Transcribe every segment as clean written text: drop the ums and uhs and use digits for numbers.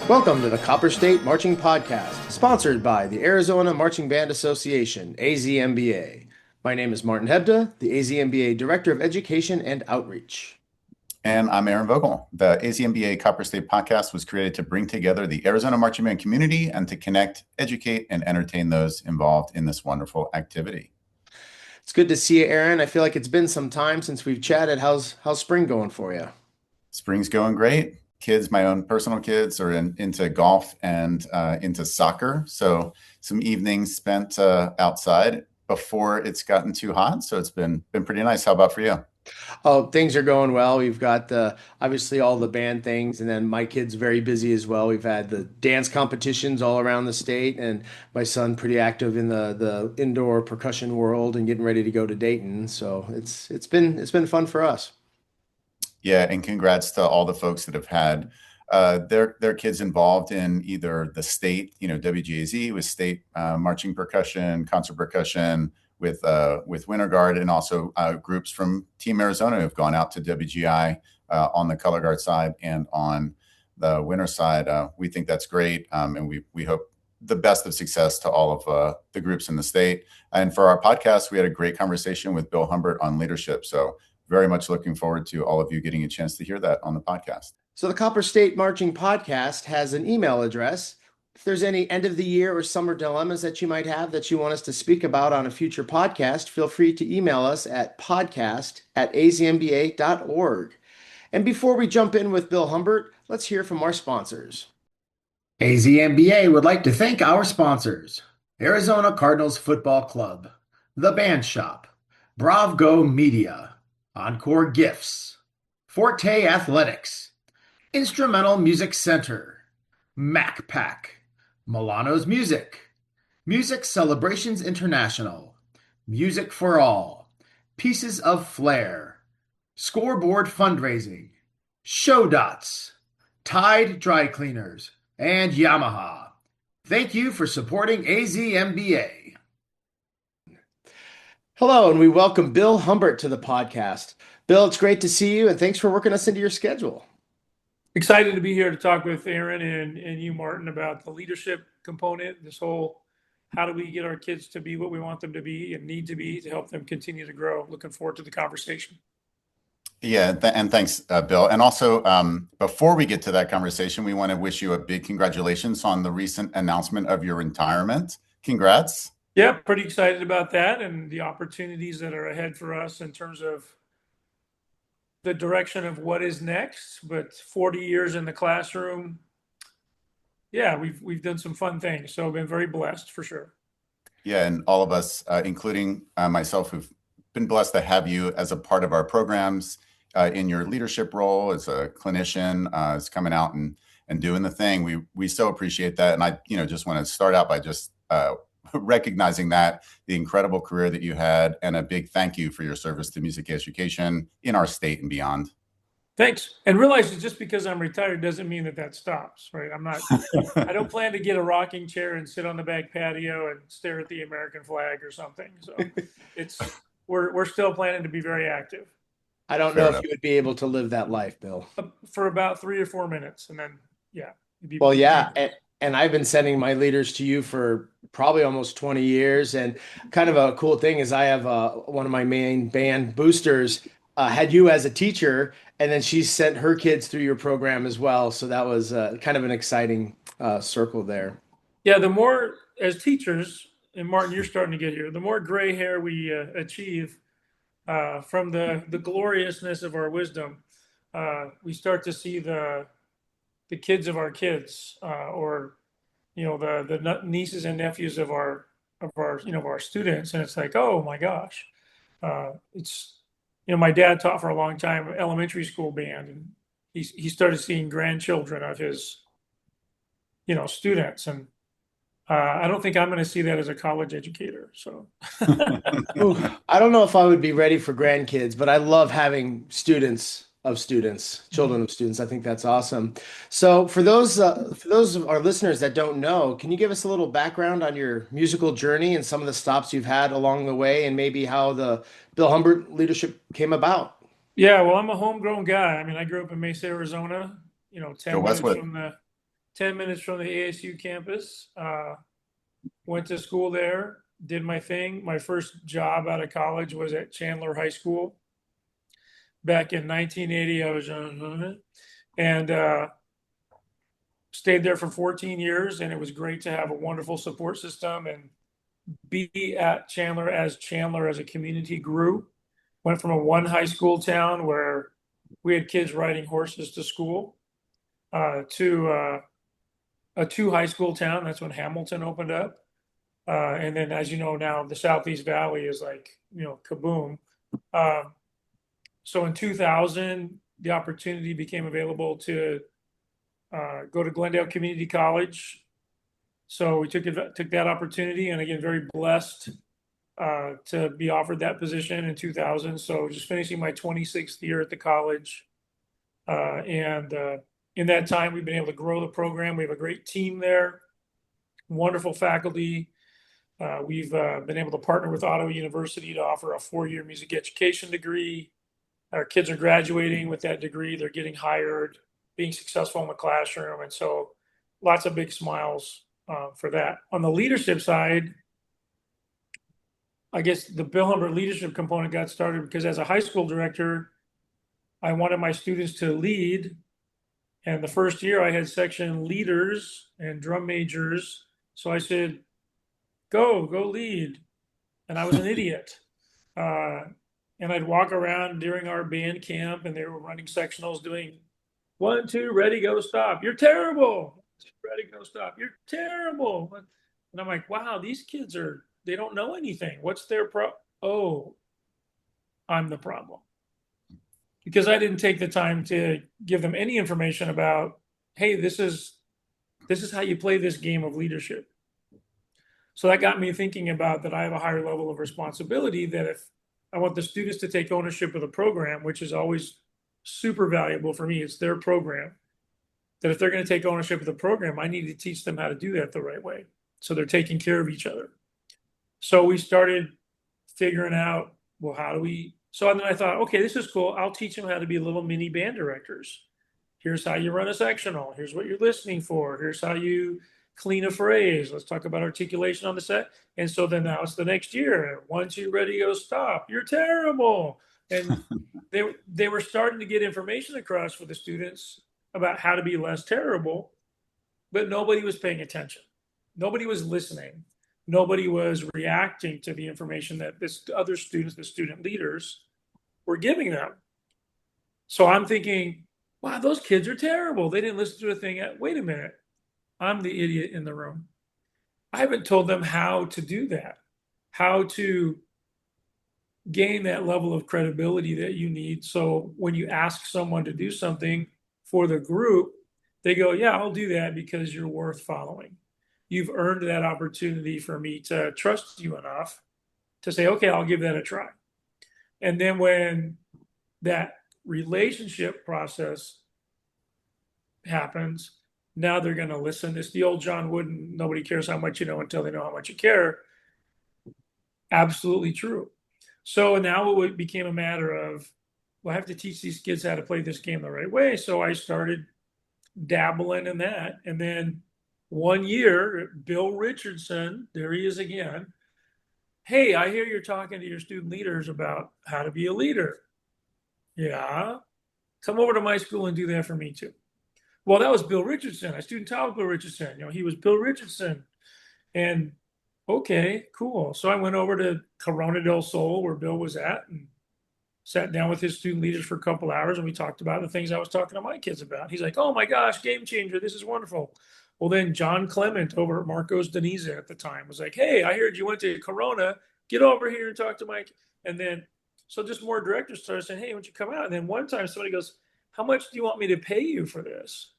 Welcome to the Copper State Marching Podcast, sponsored by the Arizona Marching Band Association, AZMBA. My name is Martin Hebda, the AZMBA Director of Education and Outreach. And I'm Aaron Vogel. The AZMBA Copper State Podcast was created to bring together the Arizona Marching Band community and to connect, educate, and entertain those involved in this wonderful activity. It's good to see you, Aaron. I feel like it's been some time since we've chatted. How's spring going for you? Spring's going great. Kids, my own personal kids, are into golf and into soccer. So some evenings spent outside before it's gotten too hot. So it's been pretty nice. How about for you? Oh, things are going well. We've got obviously all the band things, and then my kid's very busy as well. We've had the dance competitions all around the state, and my son pretty active in the indoor percussion world and getting ready to go to Dayton. So it's been fun for us. Yeah, and congrats to all the folks that have had their kids involved in either the state, WGAZ with state marching percussion, concert percussion with Winter Guard, and also groups from Team Arizona who have gone out to WGI on the color guard side and on the winter side. We think that's great, and we hope the best of success to all of the groups in the state. And for our podcast, we had a great conversation with Bill Humbert on leadership. So very much looking forward to all of you getting a chance to hear that on the podcast. So the Copper State Marching Podcast has an email address. If there's any end of the year or summer dilemmas that you might have that you want us to speak about on a future podcast, feel free to email us at podcast@azmba.org. And before we jump in with Bill Humbert, let's hear from our sponsors. AZMBA would like to thank our sponsors: Arizona Cardinals Football Club, The Band Shop, Bravgo Media, Encore Gifts, Forte Athletics, Instrumental Music Center, MacPack, Milano's Music, Music Celebrations International, Music for All, Pieces of Flair, Scoreboard Fundraising, Show Dots, Tide Dry Cleaners, and Yamaha. Thank you for supporting AZMBA. Hello, and we welcome Bill Humbert to the podcast. Bill, it's great to see you, and thanks for working us into your schedule. Excited to be here to talk with Aaron and you, Martin, about the leadership component, this whole how do we get our kids to be what we want them to be and need to be to help them continue to grow. Looking forward to the conversation. Yeah, and thanks, Bill. And also, before we get to that conversation, we want to wish you a big congratulations on the recent announcement of your retirement. Congrats. Yeah, pretty excited about that and the opportunities that are ahead for us in terms of the direction of what is next. But 40 years in the classroom, yeah, we've done some fun things. So I've been very blessed for sure. Yeah, and all of us, including myself, who've been blessed to have you as a part of our programs in your leadership role as a clinician, is coming out and doing the thing. We so appreciate that. And I, just want to start out by just recognizing that the incredible career that you had, and a big thank you for your service to music education in our state and beyond. Thanks. And realize that just because I'm retired doesn't mean that stops, right? I don't plan to get a rocking chair and sit on the back patio and stare at the American flag or something. So we're still planning to be very active. I don't know if you would be able to live that life, Bill. For about 3 or 4 minutes, and then, yeah. Well, yeah. And I've been sending my leaders to you for probably almost 20 years. And kind of a cool thing is I have one of my main band boosters had you as a teacher, and then she sent her kids through your program as well. So that was kind of an exciting circle there. Yeah, the more as teachers, and Martin, you're starting to get here, the more gray hair we achieve from the gloriousness of our wisdom, we start to see the kids of our kids, or the nieces and nephews of our students, and it's like, oh my gosh, it's my dad taught for a long time elementary school band, and he started seeing grandchildren of his students, and I don't think I'm going to see that as a college educator. So Ooh, I don't know if I would be ready for grandkids, but I love having children of students. I think that's awesome. So for those of our listeners that don't know, can you give us a little background on your musical journey and some of the stops you've had along the way, and maybe how the Bill Humbert leadership came about? Yeah, well, I'm a homegrown guy. I mean, I grew up in Mesa, Arizona, 10 minutes from the 10 minutes from the ASU campus. Went to school there, did my thing. My first job out of college was at Chandler High School back in 1980. I was and stayed there for 14 years, and it was great to have a wonderful support system and be at Chandler as a community grew. Went from a one high school town where we had kids riding horses to school to a two high school town. That's when Hamilton opened up. And then, as you know, now the Southeast Valley is like, kaboom. Uh, so in 2000, the opportunity became available to go to Glendale Community College. So we took that opportunity, and again, very blessed to be offered that position in 2000. So just finishing my 26th year at the college. And in that time, we've been able to grow the program. We have a great team there, wonderful faculty. We've been able to partner with Ottawa University to offer a 4-year music education degree. Our kids are graduating with that degree. They're getting hired, being successful in the classroom. And so lots of big smiles for that. On the leadership side, I guess the Bill Humbert leadership component got started because as a high school director, I wanted my students to lead. And the first year I had section leaders and drum majors. So I said, go lead. And I was an idiot. And I'd walk around during our band camp and they were running sectionals doing 1, 2, ready, go, stop. You're terrible. Ready, go, stop. You're terrible. And I'm like, wow, these kids they don't know anything. What's their Oh, I'm the problem. Because I didn't take the time to give them any information about, hey, this is how you play this game of leadership. So that got me thinking about that I have a higher level of responsibility, that if I want the students to take ownership of the program, which is always super valuable for me, it's their program, that if they're going to take ownership of the program, I need to teach them how to do that the right way. So they're taking care of each other. So we started figuring out, well, how do we? So then I thought, okay, this is cool. I'll teach them how to be little mini band directors. Here's how you run a sectional. Here's what you're listening for. Here's how you clean a phrase. Let's talk about articulation on the set. And so then now it's the next year. Once you're ready, go stop. You're terrible. And they were starting to get information across for the students about how to be less terrible, but nobody was paying attention. Nobody was listening. Nobody was reacting to the information that this other students, the student leaders, were giving them. So I'm thinking, wow, those kids are terrible. They didn't listen to a thing. Wait a minute. I'm the idiot in the room. I haven't told them how to do that, how to gain that level of credibility that you need. So when you ask someone to do something for the group, they go, yeah, I'll do that because you're worth following. You've earned that opportunity for me to trust you enough to say, okay, I'll give that a try. And then when that relationship process happens, now they're going to listen. It's the old John Wooden, nobody cares how much you know until they know how much you care. Absolutely true. So now it became a matter of, well, I have to teach these kids how to play this game the right way. So I started dabbling in that. And then one year, Bill Richardson, there he is again. Hey, I hear you're talking to your student leaders about how to be a leader. Yeah. Come over to my school and do that for me too. Well, that was Bill Richardson. I student taught Bill Richardson. He was Bill Richardson. And okay, cool. So I went over to Corona del Sol, where Bill was at, and sat down with his student leaders for a couple hours, and we talked about the things I was talking to my kids about. He's like, oh my gosh, game changer. This is wonderful. Well, then John Clement over at Marcos Deniza at the time was like, hey, I heard you went to Corona. Get over here and talk to Mike. And then, so just more directors started saying, hey, why don't you come out? And then one time somebody goes, how much do you want me to pay you for this?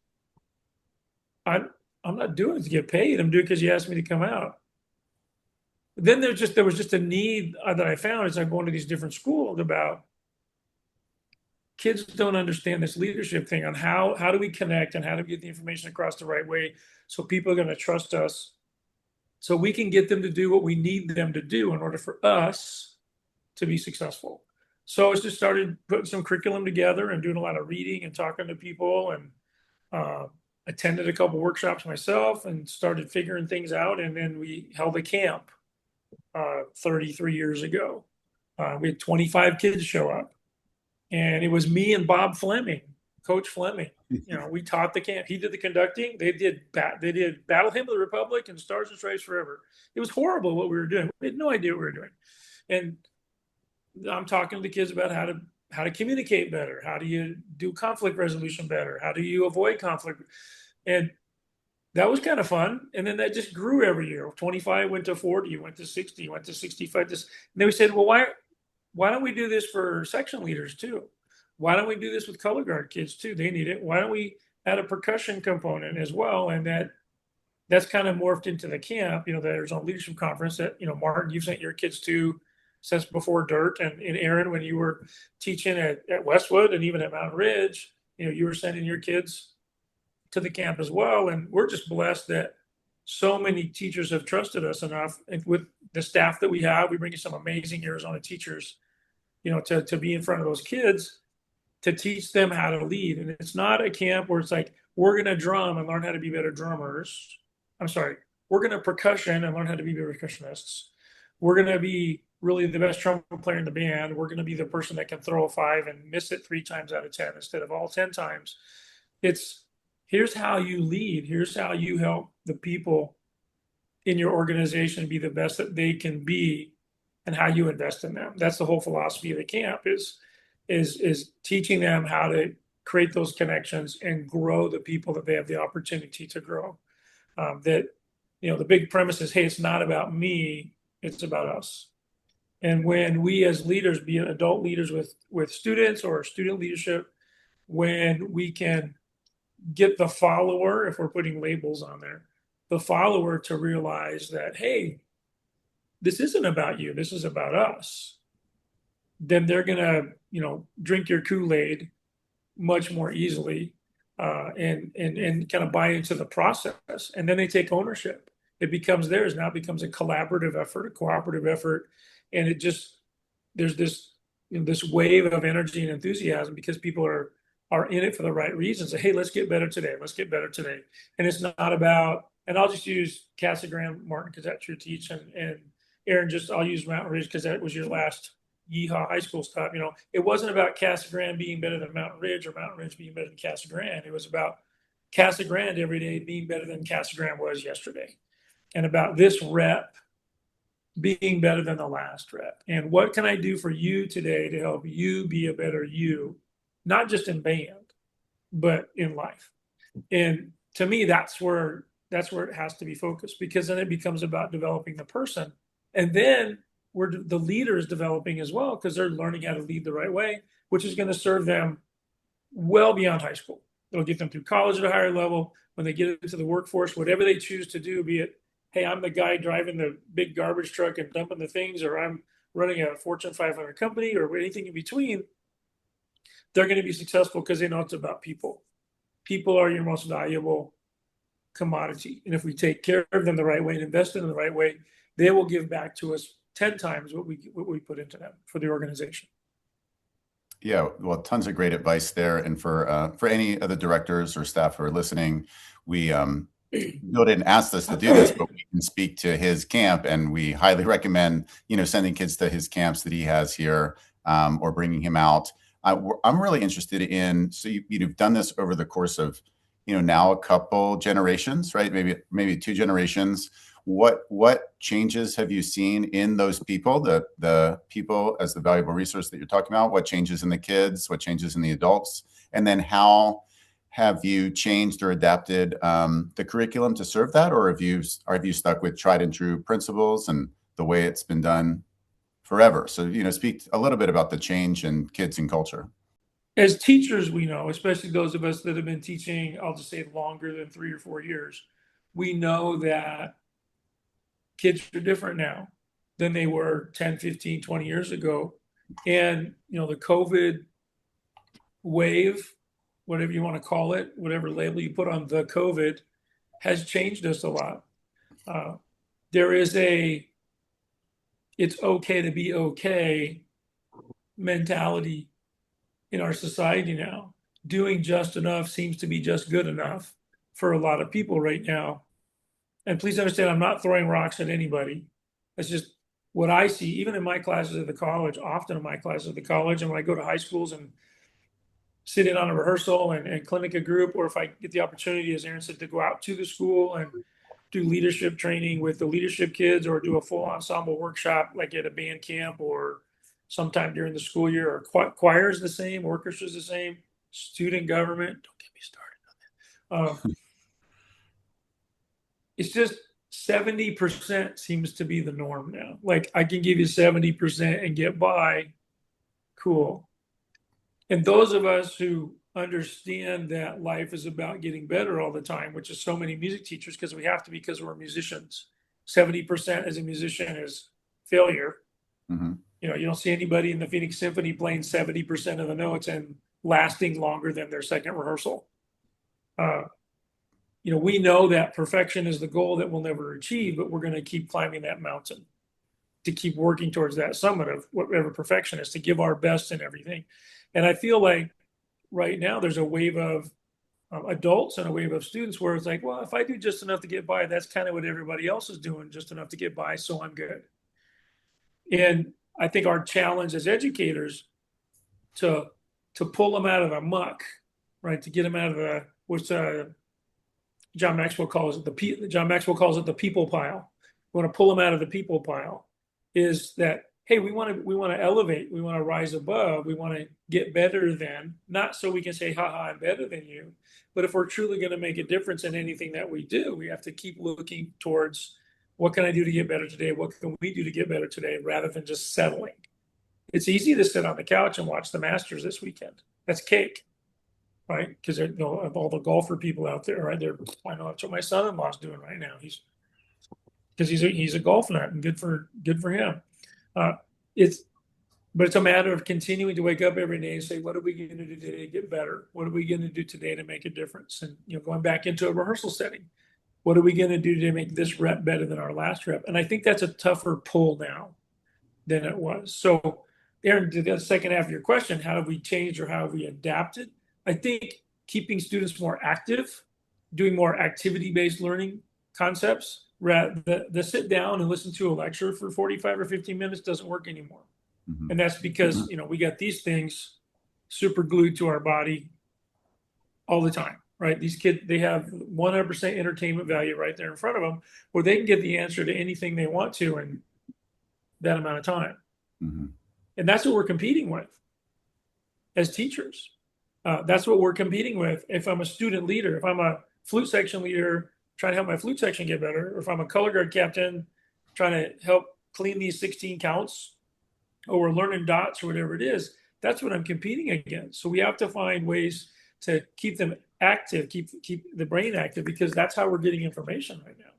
I'm not doing it to get paid. I'm doing it because you asked me to come out. Then there was just a need that I found as I'm going to these different schools about kids don't understand this leadership thing on how do we connect and how do we get the information across the right way so people are going to trust us so we can get them to do what we need them to do in order for us to be successful. So I just started putting some curriculum together and doing a lot of reading and talking to people and attended a couple workshops myself and started figuring things out. And then we held a camp 33 years ago. We had 25 kids show up, and it was me and Bob Fleming, Coach Fleming. We taught the camp. He did the conducting. They did Battle Hymn of the Republic and Stars and Stripes Forever. It was horrible what we were doing. We had no idea what we were doing. And I'm talking to the kids about how to communicate better. How do you do conflict resolution better? How do you avoid conflict? And that was kind of fun. And then that just grew every year. 25 went to 40, went to 60, went to 65. And then we said, well, why don't we do this for section leaders too? Why don't we do this with color guard kids too? They need it. Why don't we add a percussion component as well? And that's kind of morphed into the camp. There's a leadership conference that, Martin, you've sent your kids to since before Dirt, and Aaron, when you were teaching at Westwood and even at Mountain Ridge, you were sending your kids to the camp as well. And we're just blessed that so many teachers have trusted us enough, and with the staff that we have, we bring in some amazing Arizona teachers, to be in front of those kids, to teach them how to lead. And it's not a camp where it's like, we're going to drum and learn how to be better drummers. I'm sorry, we're going to percussion and learn how to be better percussionists. We're going to be really the best trumpet player in the band. We're going to be the person that can throw a 5 and miss it 3 times out of 10 instead of all 10 times. Here's how you lead. Here's how you help the people in your organization be the best that they can be, and how you invest in them. That's the whole philosophy of the camp is teaching them how to create those connections and grow the people that they have the opportunity to grow. The big premise is, hey, it's not about me, it's about us. And when we as leaders, be adult leaders with students or student leadership, when we can get the follower, if we're putting labels on there, the follower to realize that, hey, this isn't about you, this is about us, then they're gonna, drink your Kool-Aid much more easily, and kind of buy into the process, and then they take ownership. It becomes theirs. Now it becomes a collaborative effort, a cooperative effort, and there's this wave of energy and enthusiasm because people are in it for the right reasons. So, hey, let's get better today. Let's get better today. And it's not about, and I'll just use Casa Grande, Martin, because that's your teach, and Aaron, I'll use Mountain Ridge because that was your last Yeehaw high school stop. It wasn't about Casa Grande being better than Mountain Ridge or Mountain Ridge being better than Casa Grande. It was about Casa Grande every day being better than Casa Grande was yesterday, and about this rep being better than the last rep. And what can I do for you today to help you be a better you, not just in band, but in life? And to me, that's where it has to be focused, because then it becomes about developing the person. And then the leader is developing as well, because they're learning how to lead the right way, which is going to serve them well beyond high school. It'll get them through college at a higher level. When they get into the workforce, whatever they choose to do, be it, hey, I'm the guy driving the big garbage truck and dumping the things, or I'm running a Fortune 500 company, or anything in between, they're going to be successful because they know it's about people. People are your most valuable commodity. And if we take care of them the right way and invest in them the right way, they will give back to us 10 times what we put into them for the organization. Yeah, well, tons of great advice there. And for any of the directors or staff who are listening, Bill didn't ask us to do this, but we can speak to his camp, and we highly recommend, sending kids to his camps that he has here, or bringing him out. I'm really interested in, so you've done this over the course of, now a couple generations, right? Maybe 2 generations. What changes have you seen in those people, the people as the valuable resource that you're talking about? What changes in the kids? What changes in the adults? And then how have you changed or adapted the curriculum to serve that, or have you stuck with tried and true principles and the way it's been done forever? So, speak a little bit about the change in kids and culture. As teachers, we know, especially those of us that have been teaching, I'll just say longer than 3 or 4 years, we know that kids are different now than they were 10, 15, 20 years ago. And, the COVID wave, whatever you want to call it, whatever label you put on the COVID, has changed us a lot. There is it's okay to be okay mentality in our society now. Doing just enough seems to be just good enough. for a lot of people right now. And please understand, I'm not throwing rocks at anybody. It's just what I see, even in my classes at the college, often in my classes at the college, and when I go to high schools and sit in on a rehearsal and clinic a group, or if I get the opportunity, as Aaron said, to go out to the school and do leadership training with the leadership kids, or do a full ensemble workshop like at a band camp or sometime during the school year, or choir is the same, orchestra is the same, student government, don't get me started on that. It's just 70% seems to be the norm now. Like, I can give you 70% and get by. Cool. And those of us who understand that life is about getting better all the time, which is so many music teachers, because we have to, because we're musicians. 70% as a musician is failure. Mm-hmm. You know, you don't see anybody in the Phoenix Symphony playing 70% of the notes and lasting longer than their second rehearsal. You know, we know that perfection is the goal that we'll never achieve, but we're going to keep climbing that mountain to keep working towards that summit of whatever perfection is, to give our best in everything. And I feel like right now there's a wave of adults and a wave of students where it's like, well, if I do just enough to get by, that's kind of what everybody else is doing, just enough to get by, so I'm good. And I think our challenge as educators to pull them out of the muck, right? To get them out of the, what's John Maxwell calls it the people pile. We want to pull them out of the people pile. Is that, hey, we want to elevate, we want to rise above, we want to get better than, not so we can say, haha, I'm better than you, but if we're truly going to make a difference in anything that we do, we have to keep looking towards, what can I do to get better today? What can we do to get better today, rather than just settling? It's easy to sit on the couch and watch the Masters this weekend. That's cake, right? Because you know, of all the golfer people out there, right? I know that's what my son-in-law's doing right now. He's a golf nut, and good for him. But it's a matter of continuing to wake up every day and say, what are we going to do today to get better? What are we going to do today to make a difference? And, you know, going back into a rehearsal setting, what are we going to do to make this rep better than our last rep? And I think that's a tougher pull now than it was. So, Aaron, to the second half of your question, how have we changed or how have we adapted? I think keeping students more active, doing more activity-based learning concepts, the sit down and listen to a lecture for 45 or 15 minutes doesn't work anymore. Mm-hmm. And that's because, you know, we got these things super glued to our body all the time, right? These kids, they have 100% entertainment value right there in front of them, where they can get the answer to anything they want to in that amount of time. Mm-hmm. And that's what we're competing with as teachers. That's what we're competing with. If I'm a student leader, if I'm a flute section leader, trying to help my flute section get better, or if I'm a color guard captain, trying to help clean these 16 counts, or we're learning dots or whatever it is, that's what I'm competing against. So we have to find ways to keep them active, keep the brain active, because that's how we're getting information right now.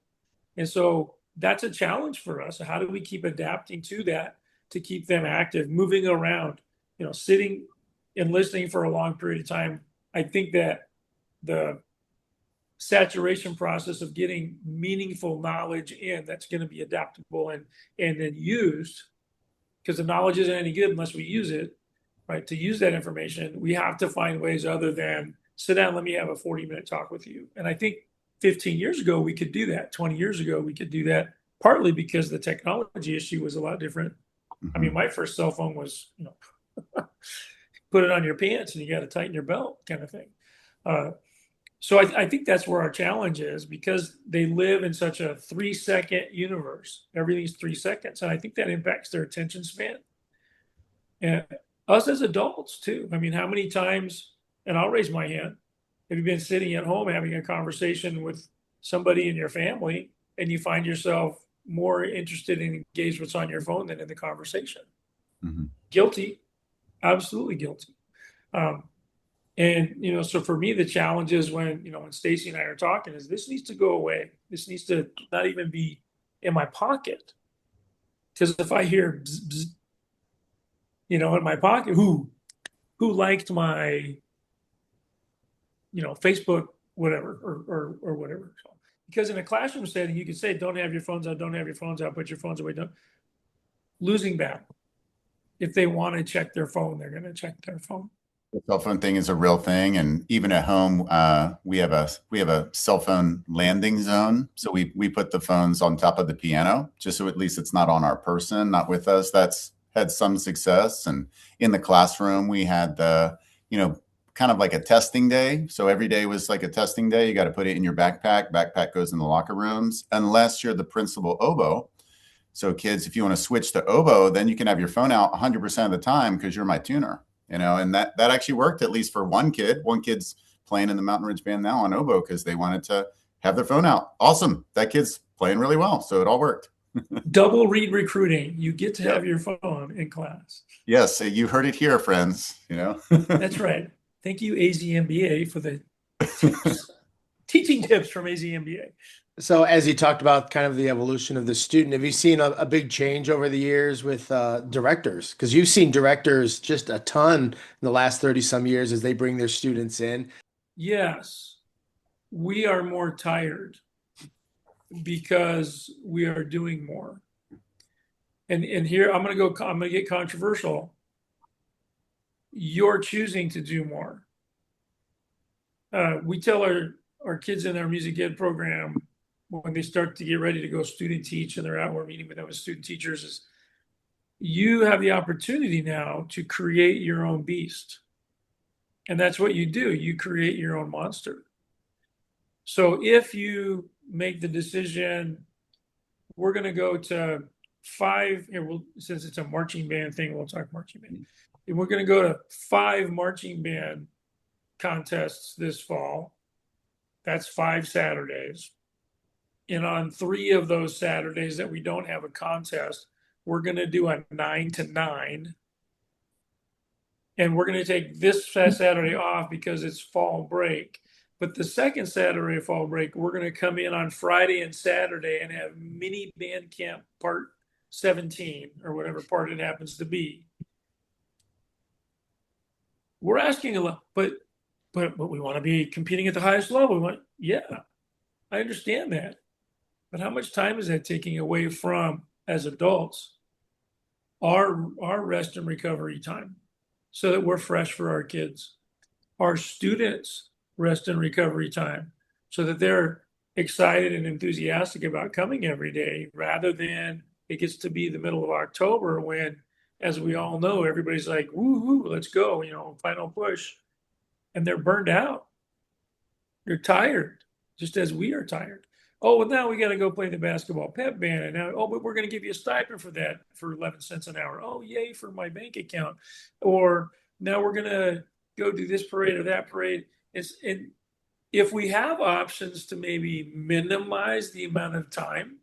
And so that's a challenge for us. How do we keep adapting to that to keep them active, moving around, you know, sitting and listening for a long period of time? I think that the saturation process of getting meaningful knowledge in that's going to be adaptable and then used, because the knowledge isn't any good unless we use it, right? To use that information, we have to find ways other than sit down, let me have a 40-minute talk with you. And I think 15 years ago, we could do that. 20 years ago, we could do that, partly because the technology issue was a lot different. Mm-hmm. I mean, my first cell phone was, you know, put it on your pants and you got to tighten your belt kind of thing. So I think that's where our challenge is, because they live in such a 3-second universe. Everything's 3 seconds. And I think that impacts their attention span. And us as adults too. I mean, how many times, and I'll raise my hand, have you been sitting at home having a conversation with somebody in your family and you find yourself more interested and engaged what's on your phone than in the conversation? Mm-hmm. Guilty. Absolutely guilty. And, you know, so for me, the challenge is when Stacy and I are talking, is this needs to go away. This needs to not even be in my pocket. Because if I hear, bzz, bzz, you know, in my pocket, who liked my, you know, Facebook, whatever, or whatever. So, because in a classroom setting, you can say, don't have your phones out, don't have your phones out, put your phones away. Don't. Losing battle. If they want to check their phone, they're going to check their phone. The cell phone thing is a real thing, and even at home, we have a cell phone landing zone. So we put the phones on top of the piano, just so at least it's not on our person, not with us. That's had some success. And in the classroom, we had you know, kind of like a testing day. So every day was like a testing day. You got to put it in your backpack. Backpack goes in the locker rooms, unless you're the principal oboe. So kids, if you want to switch to oboe, then you can have your phone out 100% of the time because you're my tuner, and that actually worked, at least for one kid. One kid's playing in the Mountain Ridge Band now on oboe because they wanted to have their phone out. Awesome. That kid's playing really well. So it all worked. Double read recruiting. You get to Yep. have your phone in class. Yes. You heard it here, friends. That's right. Thank you, AZMBA, for the tips. Teaching tips from AZMBA. So as you talked about kind of the evolution of the student, have you seen a big change over the years with directors? Because you've seen directors just a ton in the last 30 some years as they bring their students in. Yes, we are more tired because we are doing more. And here I'm gonna get controversial. You're choosing to do more. We tell our kids in our music ed program when they start to get ready to go student teach and they're out, we're meeting with them as student teachers, is you have the opportunity now to create your own beast. And that's what you do. You create your own monster. So if you make the decision, we're going to go to five, since it's a marching band thing, we'll talk marching band. And we're going to go to 5 marching band contests this fall. That's 5 Saturdays. And on 3 of those Saturdays that we don't have a contest, we're going to do a 9 to 9. And we're going to take this Saturday off because it's fall break. But the second Saturday of fall break, we're going to come in on Friday and Saturday and have mini band camp part 17 or whatever part it happens to be. We're asking a lot, but we want to be competing at the highest level. Yeah, I understand that. But how much time is that taking away from, as adults, our rest and recovery time so that we're fresh for our kids? Our students' rest and recovery time so that they're excited and enthusiastic about coming every day, rather than it gets to be the middle of October when, as we all know, everybody's like, woo, let's go, final push. And they're burned out. They're tired, just as we are tired. Oh, well, now we got to go play the basketball pep band. And now, but we're going to give you a stipend for that for 11 cents an hour. Oh, yay for my bank account. Or now we're going to go do this parade or that parade. And if we have options to maybe minimize the amount of time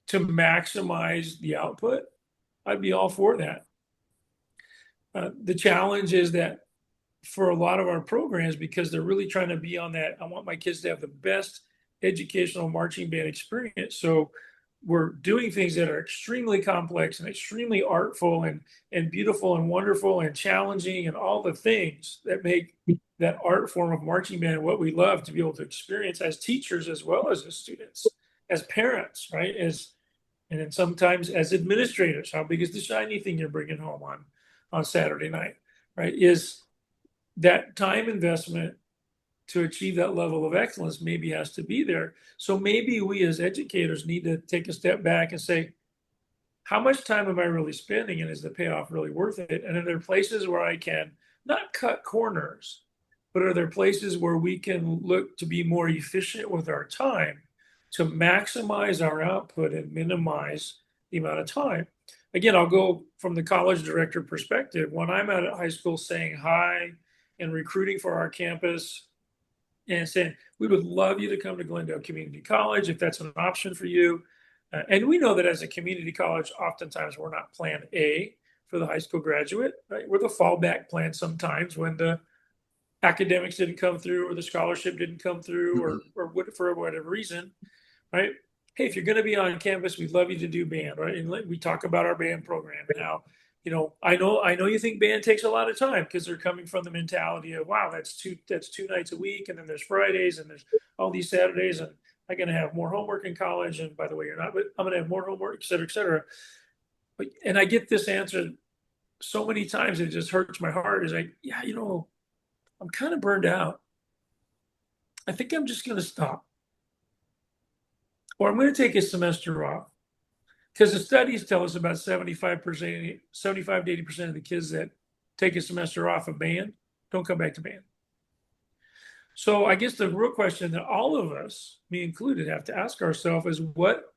to maximize the output, I'd be all for that. The challenge is that for a lot of our programs, because they're really trying to be on that, I want my kids to have the best educational marching band experience. So we're doing things that are extremely complex and extremely artful and beautiful and wonderful and challenging and all the things that make that art form of marching band what we love to be able to experience as teachers as well as students, as parents, right? And then sometimes as administrators. How big is the shiny thing you're bringing home on Saturday night, right? Is that time investment to achieve that level of excellence maybe has to be there. So maybe we as educators need to take a step back and say, how much time am I really spending, and is the payoff really worth it? And are there places where I can not cut corners, but are there places where we can look to be more efficient with our time to maximize our output and minimize the amount of time? Again, I'll go from the college director perspective. When I'm out at high school saying hi and recruiting for our campus and saying, we would love you to come to Glendale Community College if that's an option for you. And we know that as a community college, oftentimes we're not plan A for the high school graduate, right? We're the fallback plan sometimes when the academics didn't come through or the scholarship didn't come through or for whatever reason, right? Hey, if you're going to be on campus, we'd love you to do band, right? And we talk about our band program now. I know you think band takes a lot of time because they're coming from the mentality of, wow, that's two nights a week, and then there's Fridays and there's all these Saturdays, and I'm going to have more homework in college. And by the way, you're not, but I'm going to have more homework, et cetera, et cetera. And I get this answer so many times it just hurts my heart. Is like, yeah, I'm kind of burned out. I think I'm just going to stop, or I'm going to take a semester off. Because the studies tell us about 75%, 75 to 80% of the kids that take a semester off of band don't come back to band. So I guess the real question that all of us, me included, have to ask ourselves is what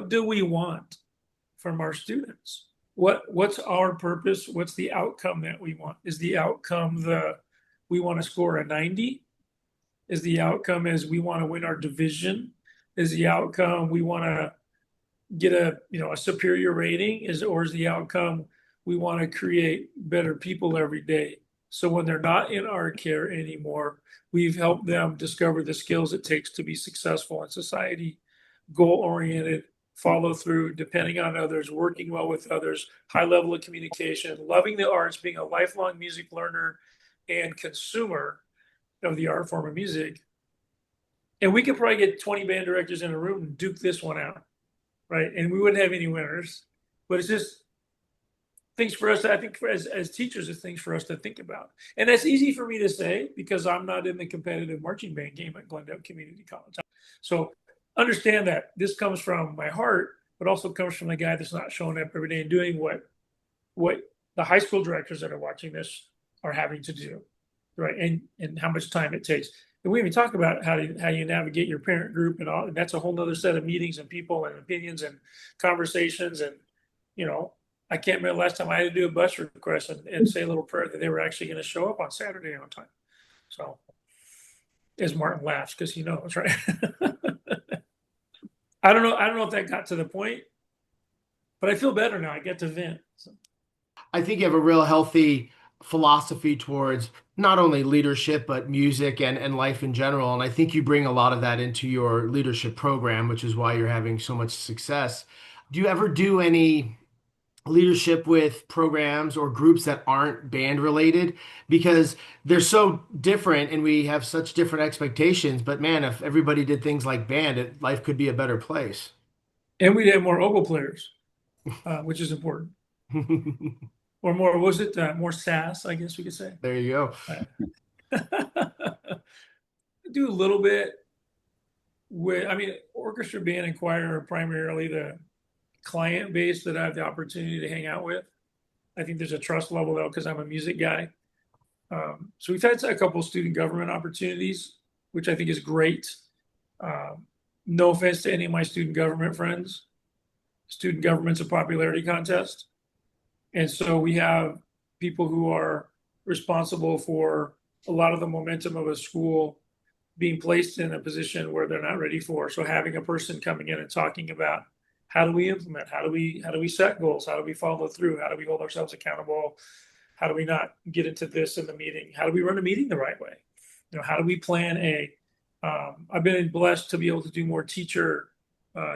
do we want from our students? What's our purpose? What's the outcome that we want? Is the outcome we want to score a 90? Is the outcome is we want to win our division? Is the outcome we want to get a superior rating? Or is the outcome we want to create better people every day? So when they're not in our care anymore, we've helped them discover the skills it takes to be successful in society, goal-oriented, follow through, depending on others, working well with others, high level of communication, loving the arts, being a lifelong music learner and consumer of the art form of music. And we could probably get 20 band directors in a room and duke this one out, right? And we wouldn't have any winners. But it's just things for us, I think, as teachers, it's things for us to think about. And that's easy for me to say because I'm not in the competitive marching band game at Glendale Community College. So understand that this comes from my heart, but also comes from the guy that's not showing up every day and doing what the high school directors that are watching this are having to do, right? And how much time it takes. And we even talk about how you navigate your parent group and all, and that's a whole nother set of meetings and people and opinions and conversations. And, I can't remember the last time I had to do a bus request and say a little prayer that they were actually going to show up on Saturday on time. So, as Martin laughs because he knows, right? I don't know if that got to the point, but I feel better now. I get to vent. So. I think you have a real healthy philosophy towards not only leadership, but music and life in general. And I think you bring a lot of that into your leadership program, which is why you're having so much success. Do you ever do any leadership with programs or groups that aren't band related? Because they're so different and we have such different expectations. But man, if everybody did things like band, life could be a better place. And we'd have more oboe players, which is important. Or more, was it more sass, I guess we could say. There you go. Do a little bit orchestra, band, and choir are primarily the client base that I have the opportunity to hang out with. I think there's a trust level though, because I'm a music guy. So we've had a couple of student government opportunities, which I think is great. No offense to any of my student government friends. Student government's a popularity contest. And so we have people who are responsible for a lot of the momentum of a school being placed in a position where they're not ready for. So having a person coming in and talking about how do we implement, how do we set goals, how do we follow through, how do we hold ourselves accountable, how do we not get into this in the meeting, how do we run a meeting the right way, how do we plan I've been blessed to be able to do more teacher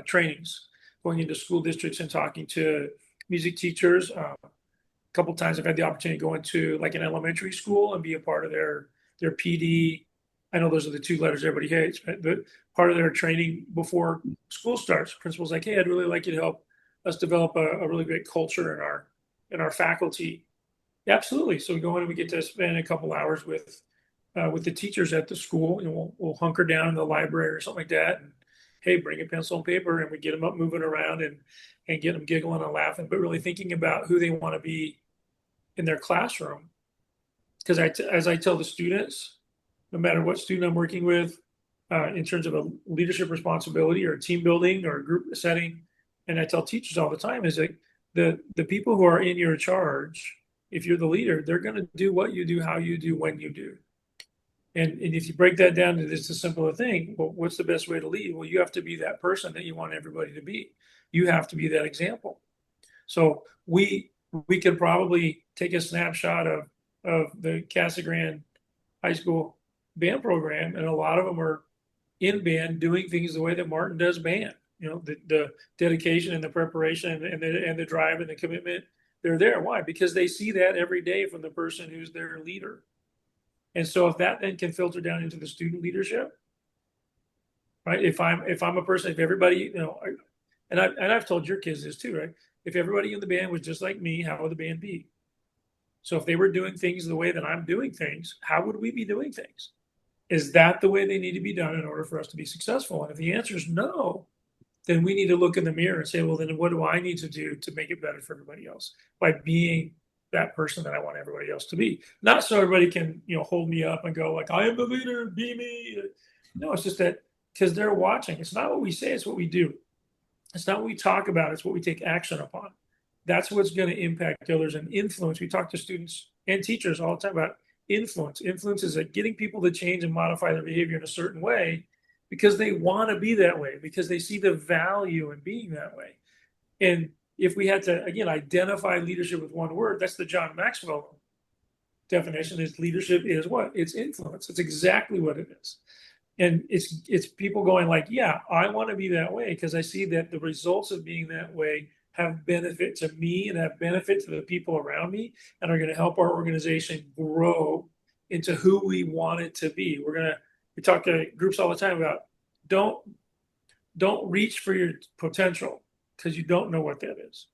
trainings, going into school districts and talking to music teachers. A couple of times I've had the opportunity to go into like an elementary school and be a part of their PD. I know those are the two letters everybody hates, but part of their training before school starts. Principal's like, hey, I'd really like you to help us develop a really great culture in our faculty. Yeah, absolutely. So we go in and we get to spend a couple hours with the teachers at the school, and we'll hunker down in the library or something like that. And hey, bring a pencil and paper, and we get them up moving around and get them giggling and laughing, but really thinking about who they want to be in their classroom. Because as I tell the students, no matter what student I'm working with, in terms of a leadership responsibility or team building or group setting, and I tell teachers all the time, is that the people who are in your charge, if you're the leader, they're going to do what you do, how you do, when you do. And if you break that down to just a simpler thing, well, what's the best way to lead? Well, you have to be that person that you want everybody to be. You have to be that example. So we could probably take a snapshot of the Casa Grande High School band program, and a lot of them are in band doing things the way that Martin does band. The dedication and the preparation and the drive and the commitment, they're there. Why? Because they see that every day from the person who's their leader. And so if that then can filter down into the student leadership, right? If I'm a person, if everybody, and I've told your kids this too, right? if everybody in the band was just like me, how would the band be? So if they were doing things the way that I'm doing things, how would we be doing things? Is that the way they need to be done in order for us to be successful? And if the answer is no, then we need to look in the mirror and say, well, then what do I need to do to make it better for everybody else by being that person that I want everybody else to be? Not so everybody can, hold me up and go like, I am the leader, be me. No, it's just that because they're watching. It's not what we say, it's what we do. It's not what we talk about, it's what we take action upon. That's what's going to impact others and influence. We talk to students and teachers all the time about influence. Influence is like getting people to change and modify their behavior in a certain way because they want to be that way, because they see the value in being that way. And if we had to, again, identify leadership with one word, that's the John Maxwell definition, is leadership is what? It's influence. It's exactly what it is. And it's people going like, yeah, I want to be that way because I see that the results of being that way have benefit to me and have benefit to the people around me and are going to help our organization grow into who we want it to be. We talk to groups all the time about don't reach for your potential because you don't know what that is.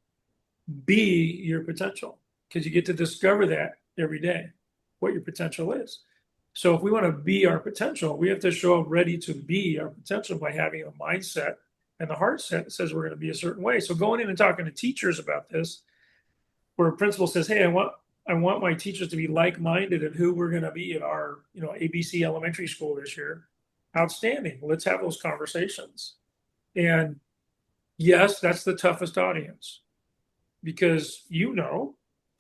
Be your potential because you get to discover that every day, what your potential is. So if we want to be our potential, we have to show up ready to be our potential by having a mindset and the heart set that says we're going to be a certain way. So going in and talking to teachers about this, where a principal says, hey, I want my teachers to be like-minded in who we're going to be at our, ABC elementary school this year. Outstanding. Let's have those conversations. And yes, that's the toughest audience because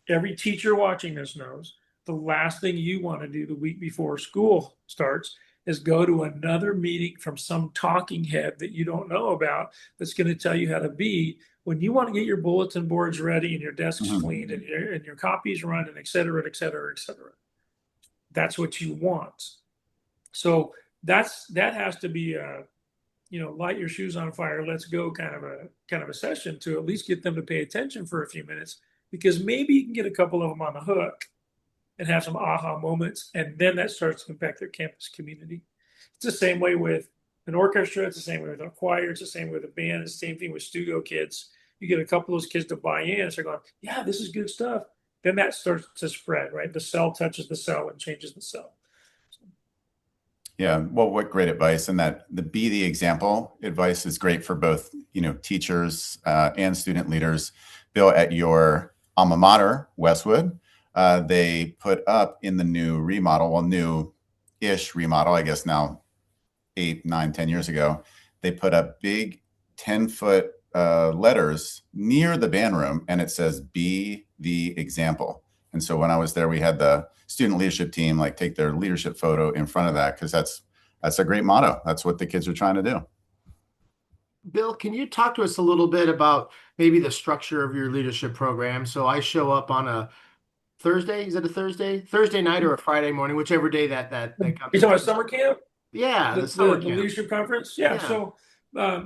every teacher watching this knows the last thing you want to do the week before school starts is go to another meeting from some talking head that you don't know about that's going to tell you how to be when you want to get your bulletin boards ready and your desks cleaned and your copies run and et cetera, et cetera, et cetera. That's what you want. So that has to be a, light your shoes on fire, let's go kind of a session to at least get them to pay attention for a few minutes, because maybe you can get a couple of them on the hook and have some aha moments, and then that starts to impact their campus community. It's the same way with an orchestra, it's the same way with a choir, it's the same way with a band, it's the same thing with studio kids. You get a couple of those kids to buy in and start going, yeah, this is good stuff. Then that starts to spread, right? The cell touches the cell and changes the cell. Yeah, well, what great advice. And that the be the example advice is great for both, teachers and student leaders. Bill, at your alma mater, Westwood, they put up in the new remodel, well, new-ish remodel, I guess now 8, 9, 10 years ago, they put up big 10-foot letters near the band room, and it says, be the example. And so when I was there, we had the student leadership team take their leadership photo in front of that, because that's a great motto. That's what the kids are trying to do. Bill, can you talk to us a little bit about maybe the structure of your leadership program? So I show up on a Thursday. Is it a Thursday? Thursday night or a Friday morning, whichever day that comes. You talking about summer camp? Yeah, the summer camp. leadership conference. Yeah. So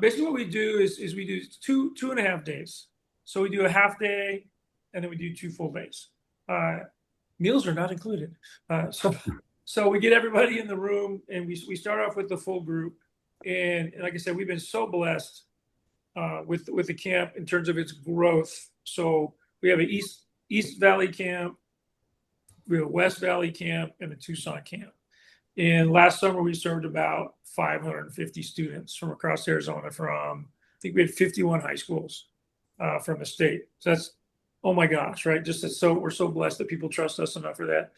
basically, what we do is we do 2.5 days. So we do a half day, and then we do 2 full days. Meals are not included. So we get everybody in the room, and we start off with the full group. And like I said, we've been so blessed with the camp in terms of its growth. So we have an East Valley camp, we have a West Valley camp, and a Tucson camp. And last summer, we served about 550 students from across Arizona I think we had 51 high schools from the state. So that's, oh my gosh, right? We're so blessed that people trust us enough for that.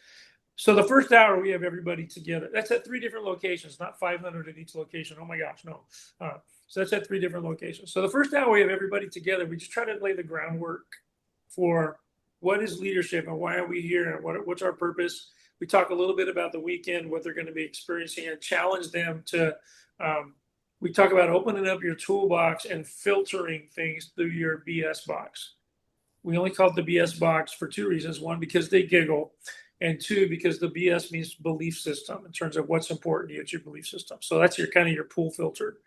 So the first hour, we have everybody together. That's at 3 different locations, not 500 at each location. Oh my gosh, no. So that's at 3 different locations. So the first hour, we have everybody together. We just try to lay the groundwork for what is leadership and why are we here and what's our purpose. We talk a little bit about the weekend, what they're going to be experiencing, and challenge them to. We talk about opening up your toolbox and filtering things through your BS box. We only call it the BS box for 2 reasons. 1, because they giggle. And 2, because the BS means belief system in terms of what's important to you. It's your belief system. So that's your pool filter.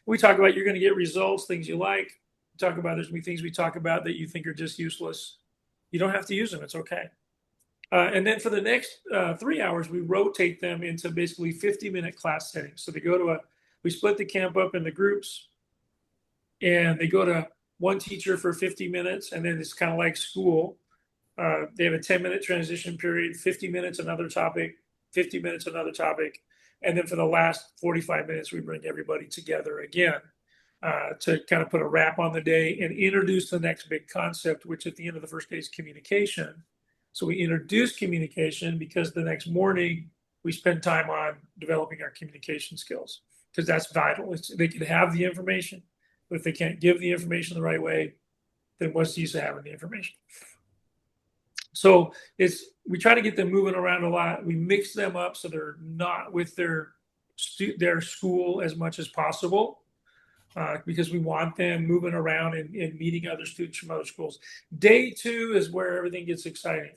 We talk about you're going to get results, things you like. We talk about there's going to be things we talk about that you think are just useless. You don't have to use them. It's okay. And then for the next 3 hours, we rotate them into basically 50-minute class settings. So we split the camp up into groups, and they go to one teacher for 50 minutes, and then it's kind of like school. They have a 10-minute transition period, 50 minutes another topic, 50 minutes another topic, and then for the last 45 minutes, we bring everybody together again to kind of put a wrap on the day and introduce the next big concept, which at the end of the first day is communication. So we introduce communication because the next morning we spend time on developing our communication skills because that's vital. They can have the information, but if they can't give the information the right way, then what's the use of having the information? So we try to get them moving around a lot. We mix them up so they're not with their school as much as possible because we want them moving around and meeting other students from other schools. Day 2 is where everything gets exciting.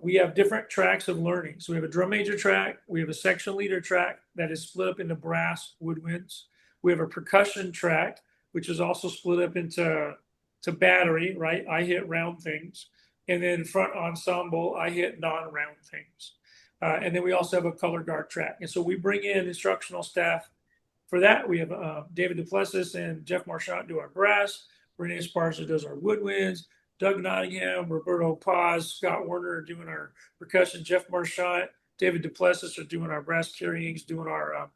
We have different tracks of learning. So we have a drum major track. We have a section leader track that is split up into brass woodwinds. We have a percussion track, which is also split up into battery, right? I hit round things. And then front ensemble, I hit non-round things. And then we also have a color guard track. And so we bring in instructional staff. For that, we have David Duplessis and Jeff Marchant do our brass. Renee Esparza does our woodwinds. Doug Nottingham, Roberto Paz, Scott Warner are doing our percussion. Jeff Marchant, David Duplessis are doing our brass carryings, doing our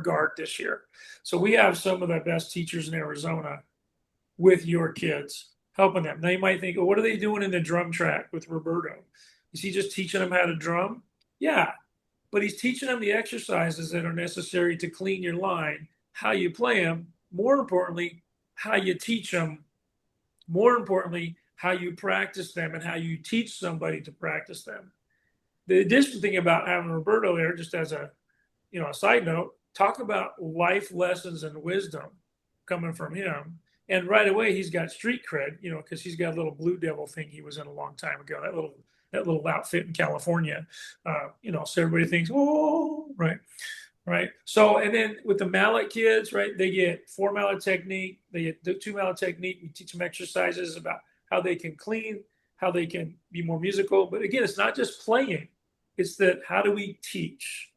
guard this year. So we have some of the best teachers in Arizona with your kids, helping them. Now you might think, oh, what are they doing in the drum track with Roberto? Is he just teaching them how to drum? Yeah, but he's teaching them the exercises that are necessary to clean your line, how you play them, more importantly, how you teach them, more importantly, how you practice them and how you teach somebody to practice them. The additional thing about having Roberto there, just as a side note, talk about life lessons and wisdom coming from him. And right away, he's got street cred, because he's got a little Blue Devil thing he was in a long time ago, that little outfit in California, so everybody thinks, oh, right. So, and then with the mallet kids, right, they get 4 mallet technique, they get the 2 mallet technique. We teach them exercises about how they can clean, how they can be more musical. But again, it's not just playing, it's that how do we teach?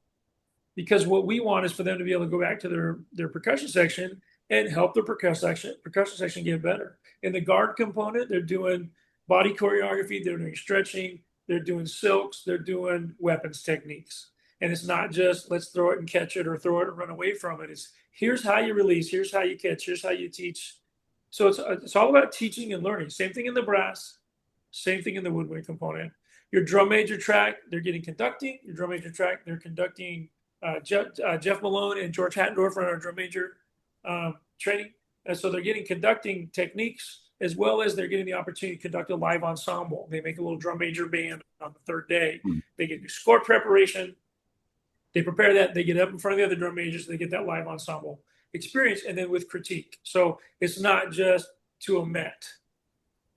Because what we want is for them to be able to go back to their percussion section and help the percussion section get better. In the guard component, they're doing body choreography, they're doing stretching, they're doing silks, they're doing weapons techniques. And it's not just let's throw it and catch it or throw it and run away from it. It's here's how you release, here's how you catch, here's how you teach. So it's all about teaching and learning. Same thing in the brass, same thing in the woodwind component. Your drum major track, they're getting conducting. Your drum major track, they're conducting. Jeff Malone and George Hattendorf are our drum major training. And so they're getting conducting techniques as well as they're getting the opportunity to conduct a live ensemble. They make a little drum major band on the 3rd day. They get score preparation. They prepare that. They get up in front of the other drum majors. They get that live ensemble experience, and then with critique. So it's not just to a Met.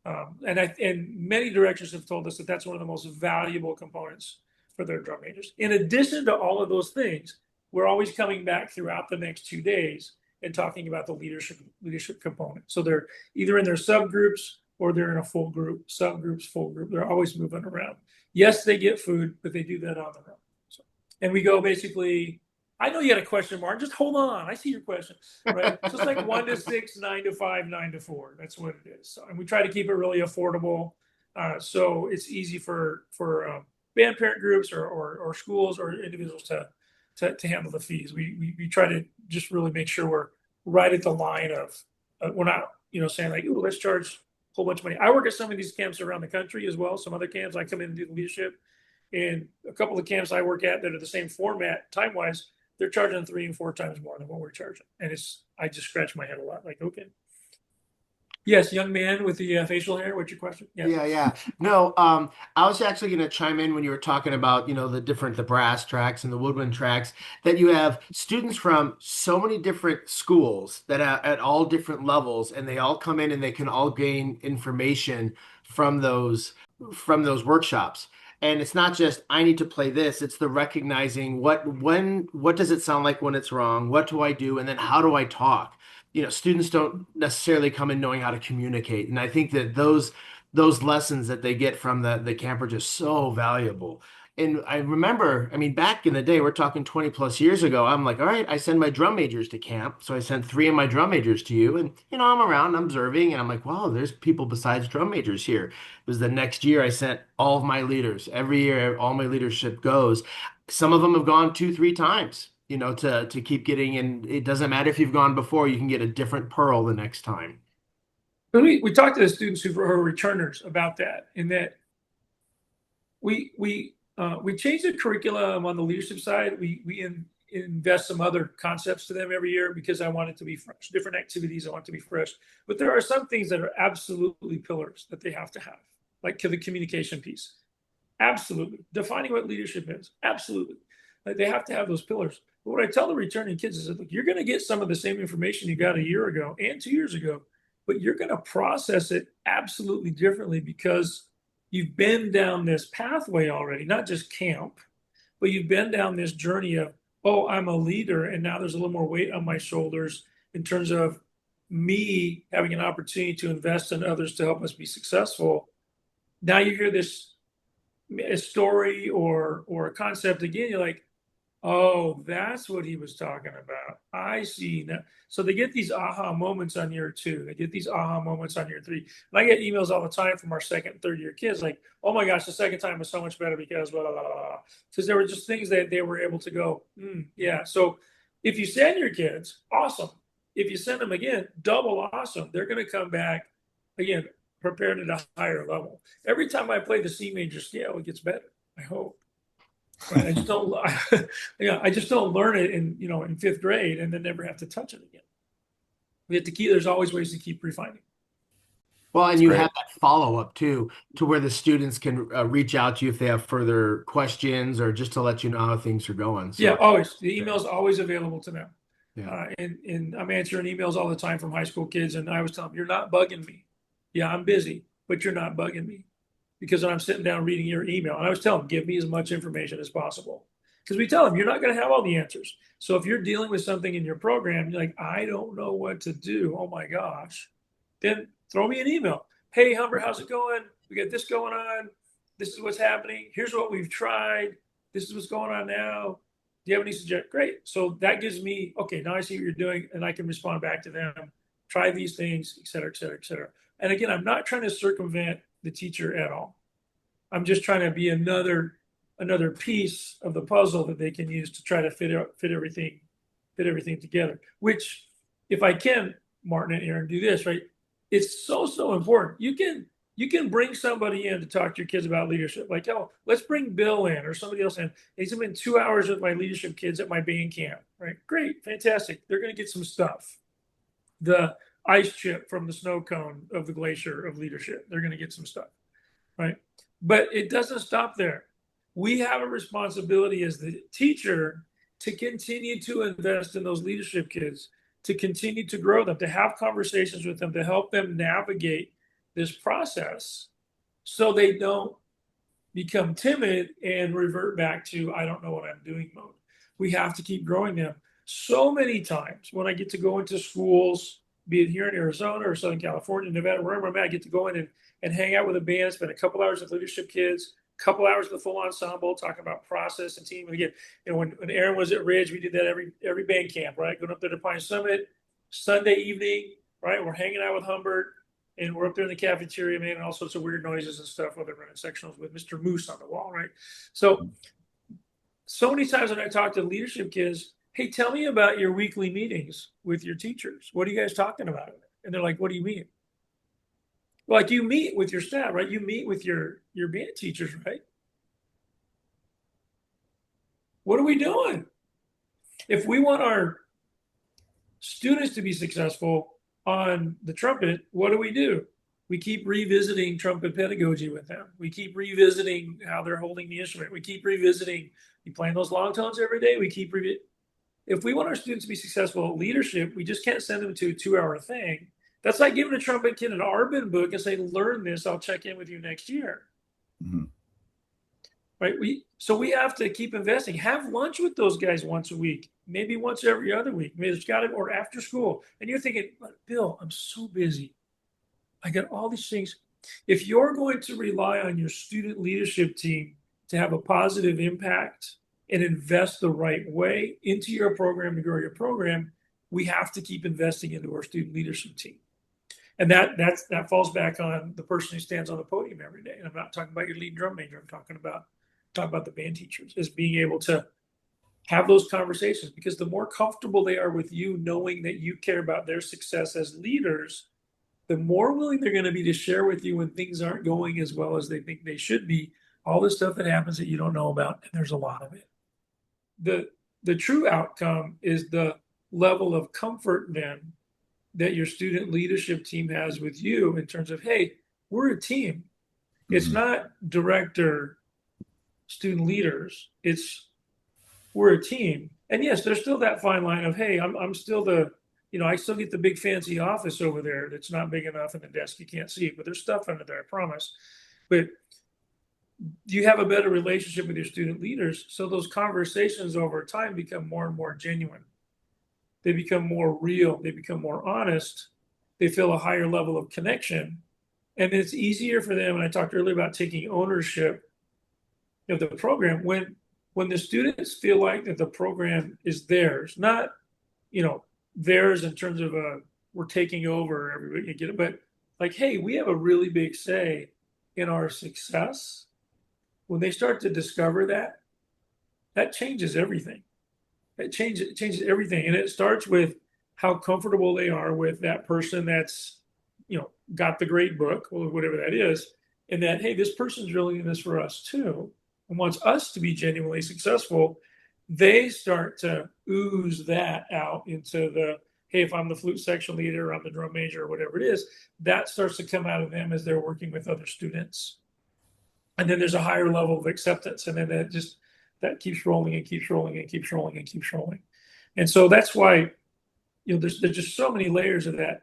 And many directors have told us that that's one of the most valuable components for their drum majors. In addition to all of those things, we're always coming back throughout the next 2 days and talking about the leadership component. So they're either in their subgroups or they're in a full group, subgroups, full group. They're always moving around. Yes, they get food, but they do that on their own. So, and we go basically, I know you had a question, Mark. Just hold on. I see your question, right? So it's like 1 to 6, 9 to 5, 9 to 4. That's what it is. So, and we try to keep it really affordable. So it's easy for band parent groups or schools or individuals to handle the fees. We try to just really make sure we're right at the line of we're not saying like, ooh, let's charge a whole bunch of money. I work at some of these camps around the country as well. Some other camps I come in and do the leadership, and a couple of camps I work at that are the same format time wise, they're charging 3 and 4 times more than what we're charging, and I just scratch my head a lot. Like, okay. Yes, young man with the facial hair. What's your question? Yes. Yeah. No, I was actually going to chime in when you were talking about, the brass tracks and the woodwind tracks, that you have students from so many different schools that are at all different levels, and they all come in and they can all gain information from those workshops. And it's not just I need to play this, it's the recognizing what does it sound like when it's wrong? What do I do? And then how do I talk? Students don't necessarily come in knowing how to communicate. And I think that those lessons that they get from the camp are just so valuable. And I remember, I mean, back in the day, we're talking 20 plus years ago, I'm like, all right, I send my drum majors to camp. So I sent three of my drum majors to you. And, I'm around, I'm observing, and I'm like, wow, there's people besides drum majors here. It was the next year I sent all of my leaders. Every year, all my leadership goes. Some of them have gone two, three times, to keep getting, and it doesn't matter if you've gone before, you can get a different pearl the next time. We talked to the students who are returners about that, in that we changed the curriculum on the leadership side. We invest some other concepts to them every year because I want it to be fresh. Different activities, I want it to be fresh. But there are some things that are absolutely pillars that they have to have, like to the communication piece. Absolutely. Defining what leadership is. Absolutely. Like they have to have those pillars. But what I tell the returning kids is that, look, you're going to get some of the same information you got a year ago and 2 years ago, but you're going to process it absolutely differently because you've been down this pathway already, not just camp, but you've been down this journey of, oh, I'm a leader, and now there's a little more weight on my shoulders in terms of me having an opportunity to invest in others to help us be successful. Now you hear this a story or a concept again, you're like, oh, that's what he was talking about. I see now. So they get these aha moments on year 2. They get these aha moments on year 3. And I get emails all the time from our second and third year kids like, oh my gosh, the second time was so much better because blah, blah, blah, blah. Because there were just things that they were able to go, yeah. So if you send your kids, awesome. If you send them again, double awesome. They're going to come back again, prepared at a higher level. Every time I play the C major scale, it gets better, I hope. Right. I just don't, I just don't learn it in 5th grade and then never have to touch it again. We have to keep, there's always ways to keep refining. Well, and That's you great. have that follow-up too, to where the students can reach out to you if they have further questions or just to let you know how things are going. Yeah, So, always. The email is always available to them. yeah. And I'm answering emails all the time from high school kids. And I always tell them, you're not bugging me. Yeah, I'm busy, but you're not bugging me because I'm sitting down reading your email. And I always tell them, give me as much information as possible. Because we tell them, you're not going to have all the answers. So if you're dealing with something in your program, you're like, I don't know what to do. Oh my gosh. Then throw me an email. Hey, Humbert, how's it going? We got this going on. This is what's happening. Here's what we've tried. This is what's going on now. Do you have any suggestions? Great. So that gives me, okay, now I see what you're doing and I can respond back to them. Try these things, et cetera, et cetera, et cetera. And again, I'm not trying to circumvent the teacher at all. I'm just trying to be another piece of the puzzle that they can use to try to fit everything together. Which, if I can, Martin and Aaron, do this, right? It's so important. You can bring somebody in to talk to your kids about leadership. Like, oh, let's bring Bill in or somebody else in. He's been 2 hours with my leadership kids at my band camp, right? Great, fantastic. They're going to get some stuff. The ice chip from the snow cone of the glacier of leadership. They're going to get some stuff, right? But it doesn't stop there. We have a responsibility as the teacher to continue to invest in those leadership kids, to continue to grow them, to have conversations with them, to help them navigate this process so they don't become timid and revert back to, I don't know what I'm doing mode. We have to keep growing them. So many times when I get to go into schools, be it here in Arizona or Southern California, Nevada, wherever I'm at, I get to go in and hang out with a band, spend a couple hours with leadership kids, a couple hours with the full ensemble, talking about process and team. And again, when Aaron was at Ridge, we did that every band camp, right? Going up there to Pine Summit, Sunday evening, right? We're hanging out with Humbert, and we're up there in the cafeteria, making all sorts of weird noises and stuff while they're running sectionals with Mr. Moose on the wall, right? So many times when I talk to leadership kids, hey, tell me about your weekly meetings with your teachers. What are you guys talking about? And they're like, what do you mean? Like, you meet with your staff, right? You meet with your band teachers, right? What are we doing? If we want our students to be successful on the trumpet, what do? We keep revisiting trumpet pedagogy with them. We keep revisiting how they're holding the instrument. We keep revisiting, you playing those long tones every day. If we want our students to be successful at leadership, we just can't send them to a 2-hour thing. That's like giving a trumpet kid an Arbin book and say, learn this, I'll check in with you next year. Mm-hmm. Right? We have to keep investing. Have lunch with those guys once a week, maybe once every other week. Maybe it's got it, or after school. And you're thinking, Bill, I'm so busy. I got all these things. If you're going to rely on your student leadership team to have a positive impact and invest the right way into your program to grow your program, we have to keep investing into our student leadership team. And that falls back on the person who stands on the podium every day. And I'm not talking about your lead drum major. I'm talking about the band teachers, is being able to have those conversations, because the more comfortable they are with you, knowing that you care about their success as leaders, the more willing they're going to be to share with you when things aren't going as well as they think they should be, all the stuff that happens that you don't know about, and there's a lot of it. The true outcome is the level of comfort then that your student leadership team has with you in terms of, hey, we're a team. It's not director, student leaders. We're a team. And yes, there's still that fine line of, hey, I'm still I still get the big fancy office over there that's not big enough and the desk you can't see, but there's stuff under there, I promise. But you have a better relationship with your student leaders, so those conversations over time become more and more genuine. They become more real. They become more honest. They feel a higher level of connection. And it's easier for them, and I talked earlier about taking ownership of the program, when the students feel like that the program is theirs, not, theirs in terms of we're taking over, everybody can get it, but like, hey, we have a really big say in our success. When they start to discover that changes everything. It changes everything. And it starts with how comfortable they are with that person that's, got the great book, or whatever that is, and that, hey, this person's really in this for us too, and wants us to be genuinely successful. They start to ooze that out into the, hey, if I'm the flute section leader, or I'm the drum major, or whatever it is, that starts to come out of them as they're working with other students. And then there's a higher level of acceptance, and then that keeps rolling and keeps rolling and keeps rolling and keeps rolling. And so that's why, there's just so many layers of that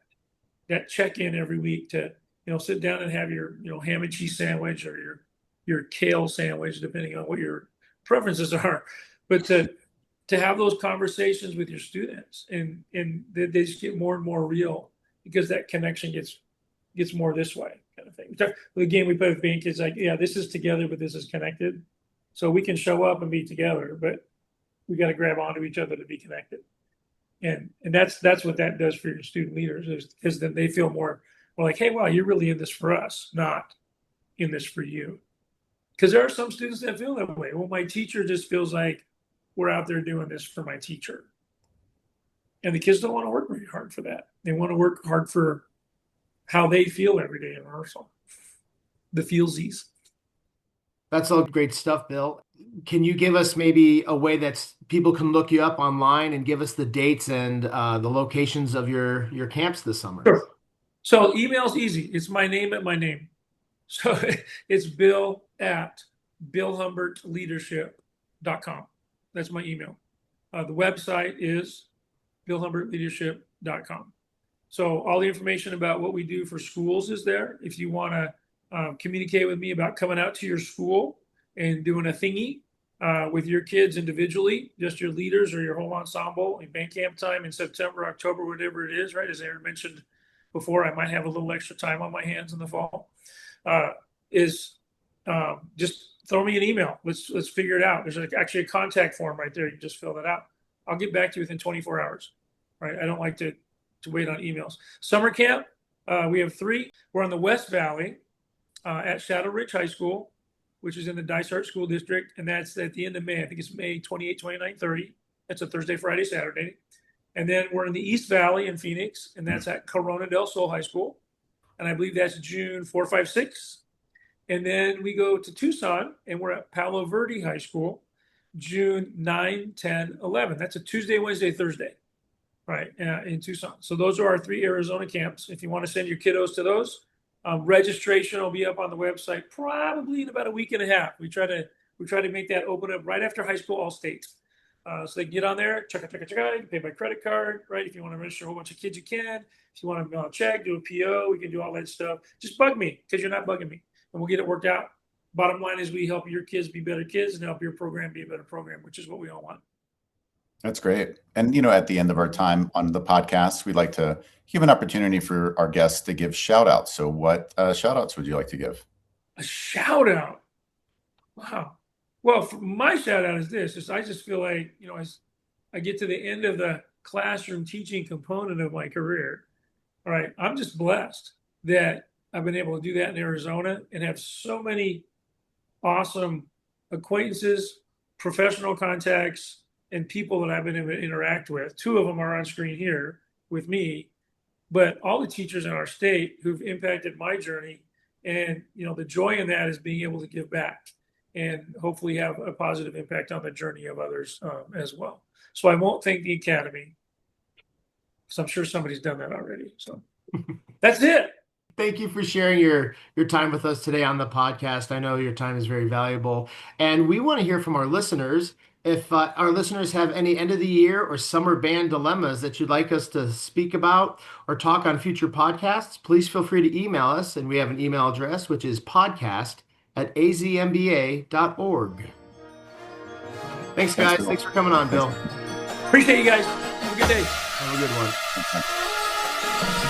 check-in every week to, sit down and have your, ham and cheese sandwich, or your kale sandwich, depending on what your preferences are. But to have those conversations with your students, and they just get more and more real, because that connection gets more this way, kind of thing. The game we play with band kids, like, yeah, this is together, but this is connected. So we can show up and be together, but we got to grab onto each other to be connected. And that's what that does for your student leaders, is then they feel more like, hey, wow, you're really in this for us, not in this for you. Because there are some students that feel that way. Well, my teacher just feels like we're out there doing this for my teacher. And the kids don't want to work very hard for that. They want to work hard for how they feel every day in rehearsal. The feelsies. That's all great stuff, Bill. Can you give us maybe a way that people can look you up online, and give us the dates and the locations of your camps this summer? Sure. So email's easy. It's my name at my name. So it's Bill at billhumbertleadership.com. That's my email. The website is billhumbertleadership.com. So all the information about what we do for schools is there. If you want to communicate with me about coming out to your school and doing a thingy with your kids individually, just your leaders or your whole ensemble in band camp time in September, October, whatever it is, right? As Aaron mentioned before, I might have a little extra time on my hands in the fall. Just throw me an email. Let's figure it out. There's actually a contact form right there. You can just fill that out. I'll get back to you within 24 hours, right? I don't like to wait on emails. Summer camp, we have 3. We're on the West Valley at Shadow Ridge High School, which is in the Dysart School District, and that's at the end of May. I think it's May 28, 29, 30. That's a Thursday, Friday, Saturday. And then we're in the East Valley in Phoenix, and that's at Corona del Sol High School. And I believe that's June 4, 5, 6. And then we go to Tucson, and we're at Palo Verde High School, June 9, 10, 11. That's a Tuesday, Wednesday, Thursday, right, in Tucson. So those are our 3 Arizona camps. If you want to send your kiddos to those, registration will be up on the website probably in about a week and a half. We try to make that open up right after high school all states. So they can get on there, check it, you can pay by credit card, right? If you want to register a whole bunch of kids, you can. If you want to mail a check, do a PO, we can do all that stuff. Just bug me, because you're not bugging me, and we'll get it worked out. Bottom line is, we help your kids be better kids and help your program be a better program, which is what we all want. That's great. And, at the end of our time on the podcast, we'd like to give an opportunity for our guests to give shout outs. So what shout outs would you like to give? A shout out. Wow. Well, my shout out is this: is I just feel like, as I get to the end of the classroom teaching component of my career, all right, I'm just blessed that I've been able to do that in Arizona and have so many awesome acquaintances, professional contacts, and people that I've been able to interact with. Two of them are on screen here with me, but all the teachers in our state who've impacted my journey. And, the joy in that is being able to give back and hopefully have a positive impact on the journey of others as well. So I won't thank the Academy because I'm sure somebody's done that already. So that's it. Thank you for sharing your time with us today on the podcast. I know your time is very valuable, and we want to hear from our listeners. If our listeners have any end of the year or summer band dilemmas that you'd like us to speak about or talk on future podcasts, please feel free to email us. And we have an email address, which is podcast@azmba.org. Thanks, guys. Thanks for coming on, Bill. Appreciate you guys. Have a good day. Have a good one.